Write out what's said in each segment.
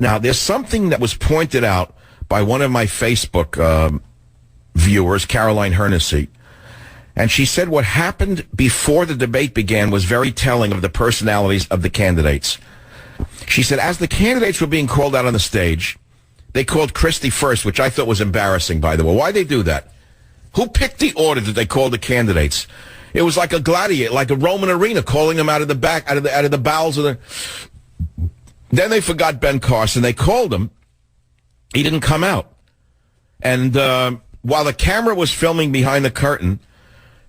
Now, there's something that was pointed out by one of my Facebook viewers, Caroline Hernessy, and she said what happened before the debate began was very telling of the personalities of the candidates. She said, as the candidates were being called out on the stage, they called Christie first, which I thought was embarrassing, by the way. Why'd they do that? Who picked the order that they called the candidates? It was like a gladiator, like a Roman arena, calling them out of the back, out of the bowels of the... Then they forgot Ben Carson. They called him. He didn't come out. And while the camera was filming behind the curtain,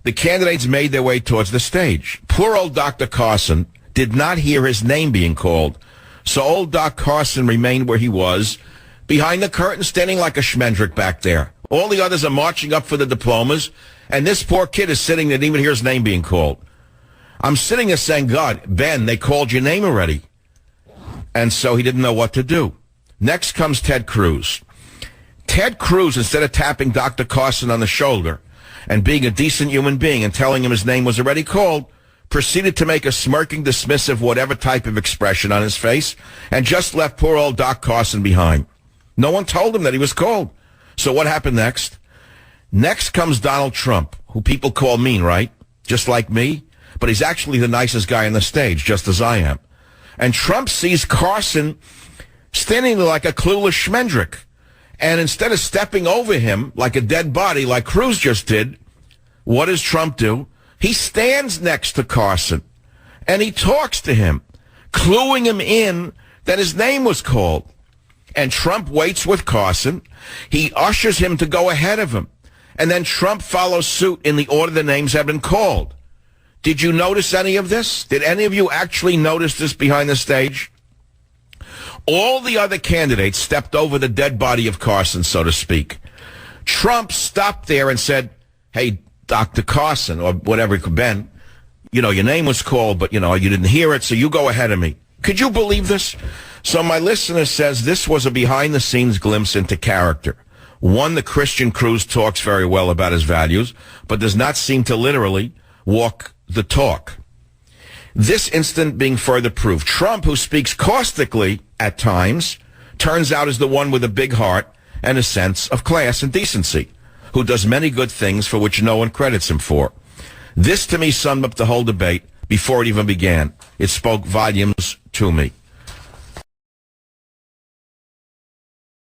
the candidates made their way towards the stage. Poor old Dr. Carson did not hear his name being called. So old Doc Carson remained where he was, behind the curtain, standing like a schmendrick back there. All the others are marching up for the diplomas, and this poor kid is sitting there, didn't even hear his name being called. I'm sitting there saying, God, Ben, they called your name already. And so he didn't know what to do. Next comes Ted Cruz. Ted Cruz, instead of tapping Dr. Carson on the shoulder and being a decent human being and telling him his name was already called, proceeded to make a smirking, dismissive, whatever type of expression on his face and just left poor old Doc Carson behind. No one told him that he was called. So what happened next? Next comes Donald Trump, who people call mean, right? Just like me. But he's actually the nicest guy on the stage, just as I am. And Trump sees Carson standing there like a clueless schmendrick. And instead of stepping over him like a dead body, like Cruz just did, what does Trump do? He stands next to Carson, and he talks to him, cluing him in that his name was called. And Trump waits with Carson. He ushers him to go ahead of him. And then Trump follows suit in the order the names have been called. Did you notice any of this? Did any of you actually notice this behind the stage? All the other candidates stepped over the dead body of Carson, so to speak. Trump stopped there and said, hey, Dr. Carson, or whatever it could be, you know, your name was called, but, you know, you didn't hear it, so you go ahead of me. Could you believe this? So my listener says this was a behind-the-scenes glimpse into character. One, the Christian Cruz talks very well about his values, but does not seem to literally walk the talk. This incident being further proof. Trump, who speaks caustically at times, turns out is the one with a big heart and a sense of class and decency, who does many good things for which no one credits him for. This, to me, summed up the whole debate before it even began. It spoke volumes to me.